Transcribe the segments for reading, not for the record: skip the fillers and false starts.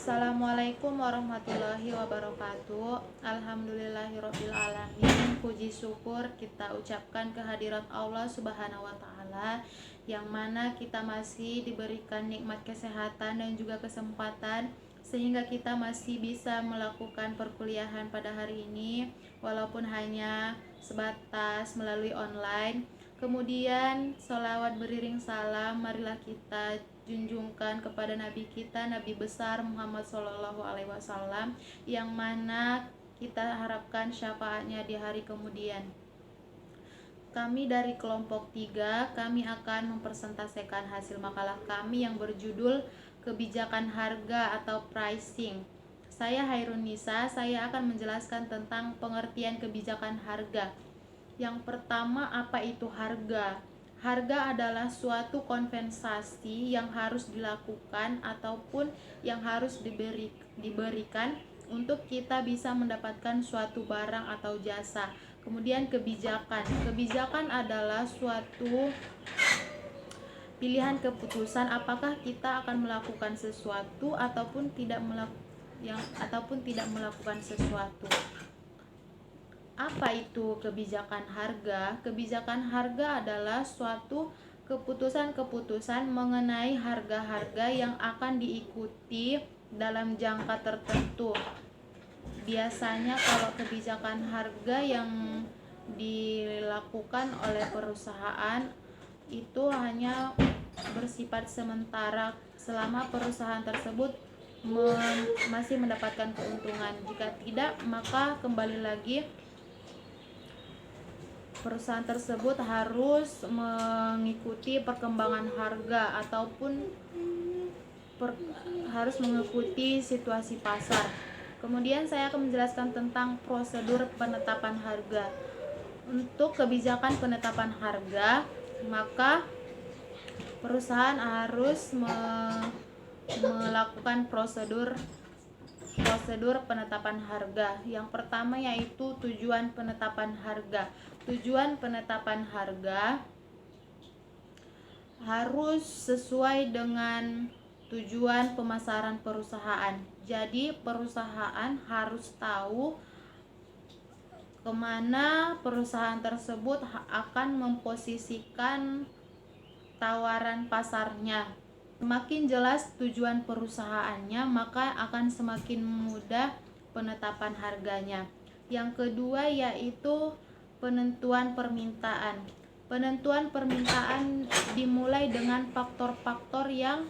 Assalamualaikum warahmatullahi wabarakatuh. Alhamdulillahirabbil alamin. Puji syukur kita ucapkan kehadirat Allah Subhanahu wa taala yang mana kita masih diberikan nikmat kesehatan dan juga kesempatan sehingga kita masih bisa melakukan perkuliahan pada hari ini walaupun hanya sebatas melalui online. Kemudian sholawat beriring salam marilah kita junjungkan kepada Nabi kita, Nabi besar Muhammad Shallallahu Alaihi Wasallam, yang mana kita harapkan syafaatnya di hari kemudian. Kami dari kelompok 3, kami akan mempresentasikan hasil makalah kami yang berjudul kebijakan harga atau pricing. Saya Hairun Nisa, saya akan menjelaskan tentang pengertian kebijakan harga. Yang pertama, apa itu harga? Harga adalah suatu kompensasi yang harus dilakukan ataupun yang harus diberikan untuk kita bisa mendapatkan suatu barang atau jasa. Kemudian kebijakan adalah suatu pilihan keputusan apakah kita akan melakukan sesuatu ataupun tidak melakukan sesuatu. Apa itu kebijakan harga? Kebijakan harga adalah suatu keputusan-keputusan mengenai harga-harga yang akan diikuti dalam jangka tertentu. Biasanya kalau kebijakan harga yang dilakukan oleh perusahaan itu hanya bersifat sementara selama perusahaan tersebut masih mendapatkan keuntungan. Jika tidak, maka kembali lagi perusahaan tersebut harus mengikuti perkembangan harga ataupun harus mengikuti situasi pasar. Kemudian saya akan menjelaskan tentang prosedur penetapan harga. Untuk kebijakan penetapan harga, maka perusahaan harus melakukan prosedur penetapan harga. Yang pertama yaitu tujuan penetapan harga. Tujuan penetapan harga harus sesuai dengan tujuan pemasaran perusahaan. Jadi perusahaan harus tahu kemana perusahaan tersebut akan memposisikan tawaran pasarnya. Semakin jelas tujuan perusahaannya, maka akan semakin mudah penetapan harganya. Yang kedua yaitu penentuan permintaan. Penentuan permintaan dimulai dengan faktor-faktor yang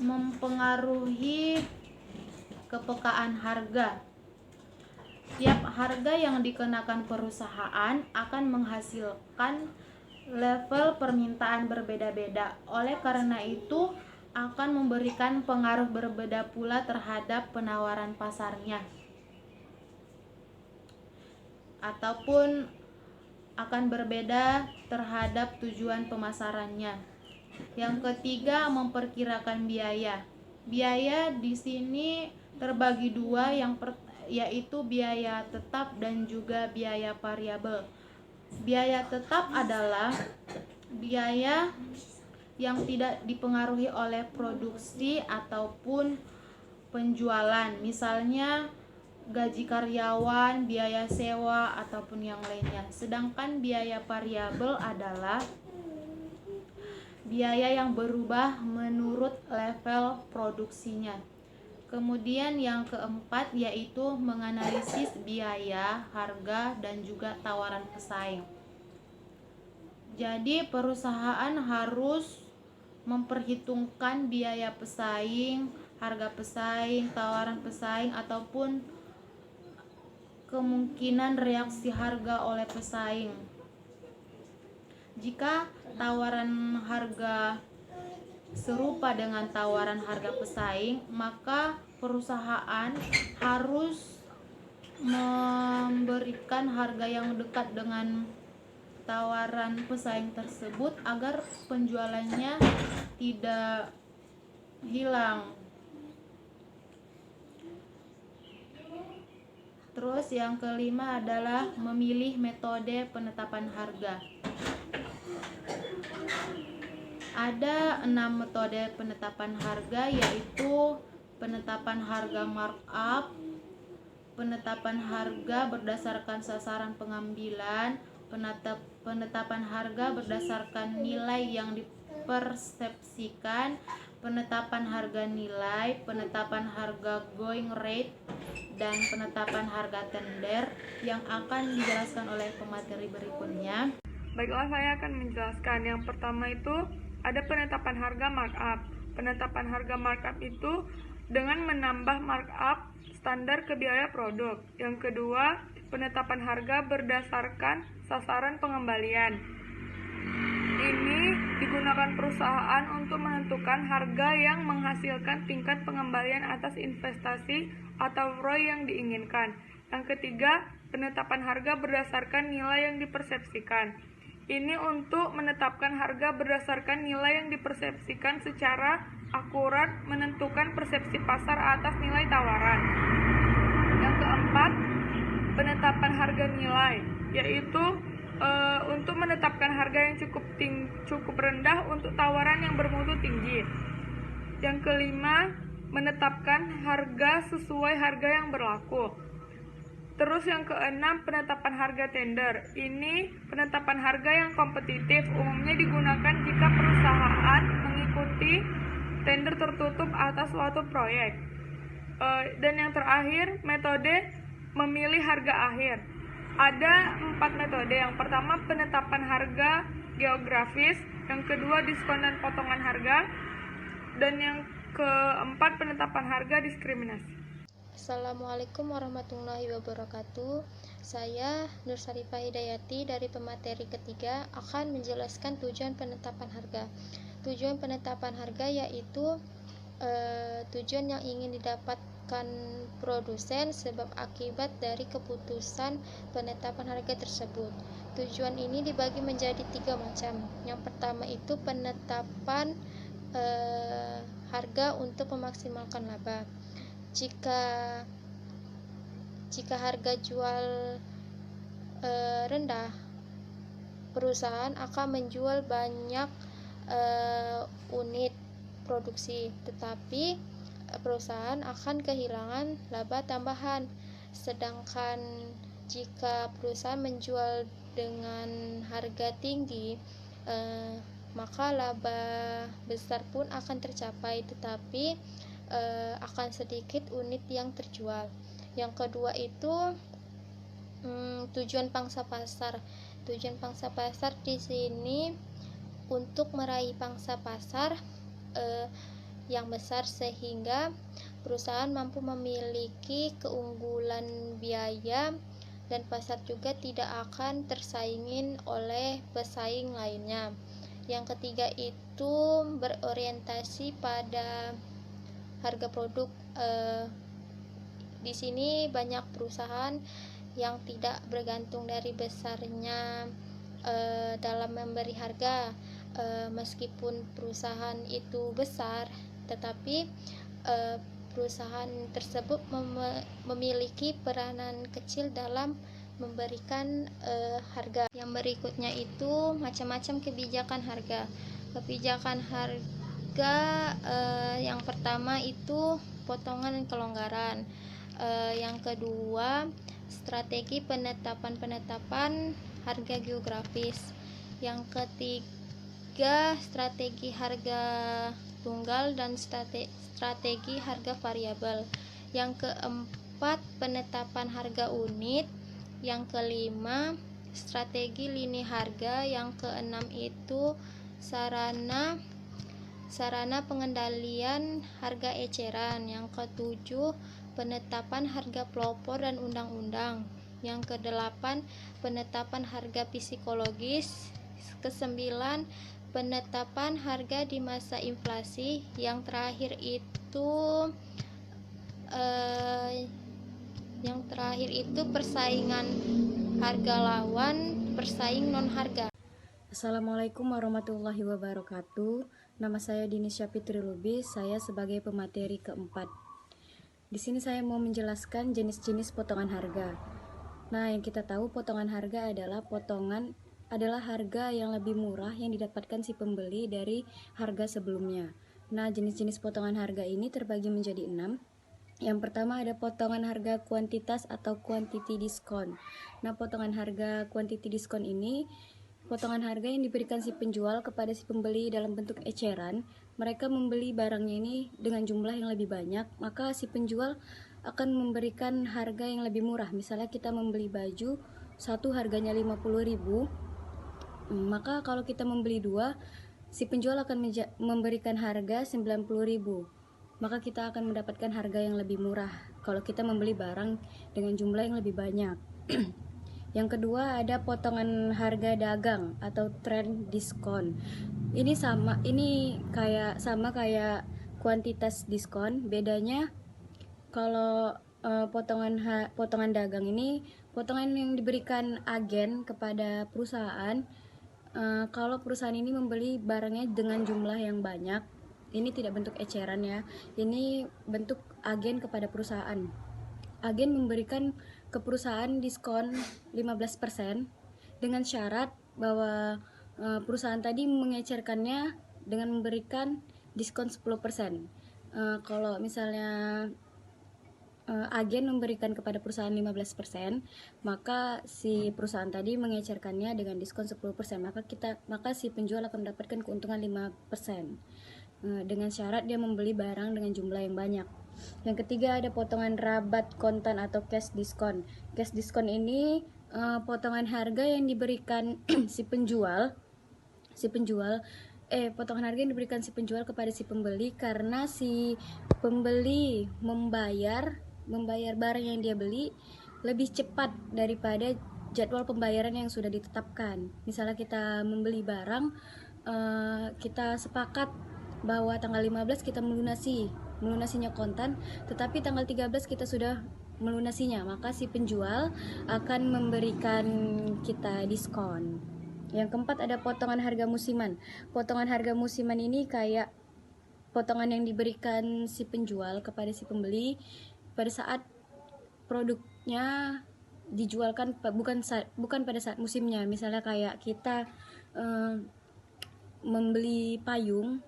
mempengaruhi kepekaan harga. Tiap harga yang dikenakan perusahaan akan menghasilkan level permintaan berbeda-beda. Oleh karena itu, akan memberikan pengaruh berbeda pula terhadap penawaran pasarnya, ataupun akan berbeda terhadap tujuan pemasarannya. Yang ketiga, memperkirakan biaya. Biaya di sini terbagi dua, yaitu biaya tetap dan juga biaya variabel. Biaya tetap adalah biaya yang tidak dipengaruhi oleh produksi ataupun penjualan, misalnya gaji karyawan, biaya sewa, ataupun yang lainnya. Sedangkan biaya variabel adalah biaya yang berubah menurut level produksinya. Kemudian yang keempat yaitu menganalisis biaya, harga, dan juga tawaran pesaing. Jadi perusahaan harus memperhitungkan biaya pesaing, harga pesaing, tawaran pesaing, ataupun kemungkinan reaksi harga oleh pesaing. Jika tawaran harga serupa dengan tawaran harga pesaing, maka perusahaan harus memberikan harga yang dekat dengan tawaran pesaing tersebut agar penjualannya tidak hilang. Terus yang kelima adalah memilih metode penetapan harga. Ada 6 metode penetapan harga, yaitu penetapan harga markup, penetapan harga berdasarkan sasaran pengambilan, penetapan harga berdasarkan nilai yang dipersepsikan, penetapan harga nilai, penetapan harga going rate, dan penetapan harga tender yang akan dijelaskan oleh pemateri berikutnya. Baiklah, saya akan menjelaskan. Yang pertama itu ada penetapan harga markup. Penetapan harga markup itu dengan menambah markup standar ke biaya produk. Yang kedua, penetapan harga berdasarkan sasaran pengembalian. Ini digunakan perusahaan untuk menentukan harga yang menghasilkan tingkat pengembalian atas investasi atau ROI yang diinginkan. Yang ketiga, penetapan harga berdasarkan nilai yang dipersepsikan. Ini untuk menetapkan harga berdasarkan nilai yang dipersepsikan secara akurat, menentukan persepsi pasar atas nilai tawaran. Yang keempat, penetapan harga nilai, yaitu untuk menetapkan harga yang cukup rendah untuk tawaran yang bermutu tinggi. Yang kelima, menetapkan harga sesuai harga yang berlaku. Terus yang keenam, penetapan harga tender. Ini penetapan harga yang kompetitif, umumnya digunakan jika perusahaan mengikuti tender tertutup atas suatu proyek. Dan yang terakhir, metode memilih harga akhir. Ada 4 metode. Yang pertama, penetapan harga geografis. Yang kedua, diskon dan potongan harga. Dan yang keempat, penetapan harga diskriminasi. Assalamualaikum warahmatullahi wabarakatuh. Saya Nur Sarifah Hidayati dari pemateri ketiga akan menjelaskan tujuan penetapan harga. Tujuan penetapan harga yaitu tujuan yang ingin didapatkan produsen sebab akibat dari keputusan penetapan harga tersebut. Tujuan ini dibagi menjadi 3 macam. Yang pertama itu penetapan harga untuk memaksimalkan laba. Jika harga jual rendah, perusahaan akan menjual banyak unit produksi, tetapi perusahaan akan kehilangan laba tambahan. Sedangkan jika perusahaan menjual dengan harga tinggi, maka laba besar pun akan tercapai, tetapi akan sedikit unit yang terjual. Yang kedua itu tujuan pangsa pasar. Tujuan pangsa pasar di sini untuk meraih pangsa pasar yang besar sehingga perusahaan mampu memiliki keunggulan biaya dan pasar juga tidak akan tersaingin oleh pesaing lainnya. Yang ketiga itu berorientasi pada harga produk. Di sini banyak perusahaan yang tidak bergantung dari besarnya dalam memberi harga. Meskipun perusahaan itu besar, tetapi perusahaan tersebut memiliki peranan kecil dalam memberikan harga. Yang berikutnya itu macam-macam kebijakan harga. Kebijakan harga yang pertama itu potongan dan kelonggaran. Yang kedua, strategi penetapan harga geografis. Yang ketiga, strategi harga tunggal dan strategi harga variabel. Yang keempat, penetapan harga unit. Yang kelima, strategi lini harga. Yang keenam itu sarana pengendalian harga eceran. Yang ketujuh, penetapan harga pelopor dan undang-undang. Yang kedelapan, penetapan harga psikologis. Kesembilan, penetapan harga di masa inflasi. Yang terakhir itu persaingan harga lawan persaing non harga. Assalamualaikum warahmatullahi wabarakatuh. Nama saya Dini Syafitri Lubis. Saya sebagai pemateri keempat. Di sini saya mau menjelaskan jenis-jenis potongan harga. Nah, yang kita tahu potongan harga adalah harga yang lebih murah yang didapatkan si pembeli dari harga sebelumnya. Nah, jenis-jenis potongan harga ini terbagi menjadi 6. Yang pertama ada potongan harga kuantitas atau quantity discount. Nah, potongan harga quantity discount ini potongan harga yang diberikan si penjual kepada si pembeli dalam bentuk eceran. Mereka membeli barangnya ini dengan jumlah yang lebih banyak, maka si penjual akan memberikan harga yang lebih murah. Misalnya kita membeli baju satu harganya 50.000, maka kalau kita membeli dua, si penjual akan memberikan harga 90.000. Maka kita akan mendapatkan harga yang lebih murah kalau kita membeli barang dengan jumlah yang lebih banyak. Yang kedua ada potongan harga dagang atau trend diskon. Ini sama kayak kuantitas diskon. Bedanya kalau potongan dagang ini potongan yang diberikan agen kepada perusahaan. Kalau perusahaan ini membeli barangnya dengan jumlah yang banyak, ini tidak bentuk eceran ya. Ini bentuk agen kepada perusahaan. Agen memberikan ke perusahaan diskon 15% dengan syarat bahwa perusahaan tadi mengecerkannya dengan memberikan diskon 10%. Kalau misalnya agen memberikan kepada perusahaan 15%, maka si perusahaan tadi mengecerkannya dengan diskon 10%, maka si penjual akan mendapatkan keuntungan 5%. Dengan syarat dia membeli barang dengan jumlah yang banyak. Yang ketiga ada potongan rabat kontan atau cash diskon. Cash diskon ini potongan harga yang diberikan potongan harga yang diberikan si penjual kepada si pembeli karena si pembeli membayar barang yang dia beli lebih cepat daripada jadwal pembayaran yang sudah ditetapkan. Misalnya kita membeli barang, kita sepakat bahwa tanggal 15 kita melunasinya kontan, tetapi tanggal 13 kita sudah melunasinya, maka si penjual akan memberikan kita diskon. Yang keempat ada potongan harga musiman. Potongan harga musiman ini kayak potongan yang diberikan si penjual kepada si pembeli pada saat produknya dijualkan, bukan pada saat musimnya. Misalnya kayak kita membeli payung,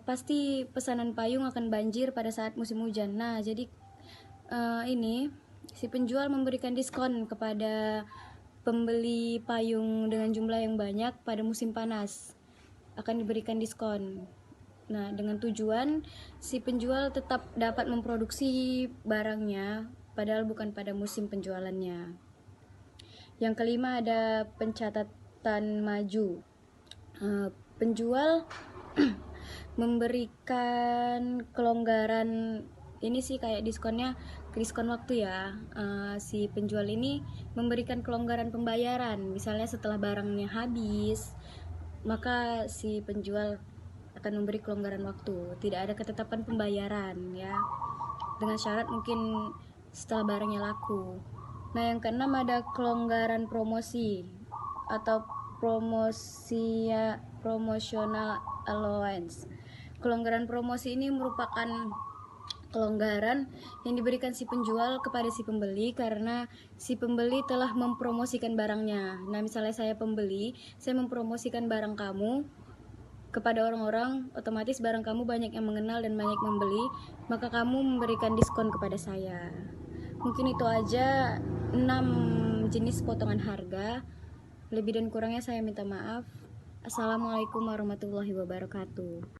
pasti pesanan payung akan banjir pada saat musim hujan. Nah, jadi ini si penjual memberikan diskon kepada pembeli payung dengan jumlah yang banyak pada musim panas, akan diberikan diskon. Nah, dengan tujuan si penjual tetap dapat memproduksi barangnya padahal bukan pada musim penjualannya. Yang kelima ada pencatatan maju. Penjual memberikan kelonggaran, ini sih kayak diskon waktu ya. Si penjual ini memberikan kelonggaran pembayaran, misalnya setelah barangnya habis, maka si penjual akan memberi kelonggaran waktu, tidak ada ketetapan pembayaran ya, dengan syarat mungkin setelah barangnya laku. Nah, yang keenam ada kelonggaran promosi atau promotional allowance. Kelonggaran promosi ini merupakan kelonggaran yang diberikan si penjual kepada si pembeli karena si pembeli telah mempromosikan barangnya. Nah, misalnya saya pembeli, saya mempromosikan barang kamu kepada orang-orang, otomatis barang kamu banyak yang mengenal dan banyak membeli, maka kamu memberikan diskon kepada saya. Mungkin itu aja 6 jenis potongan harga. Lebih dan kurangnya saya minta maaf. Assalamualaikum warahmatullahi wabarakatuh.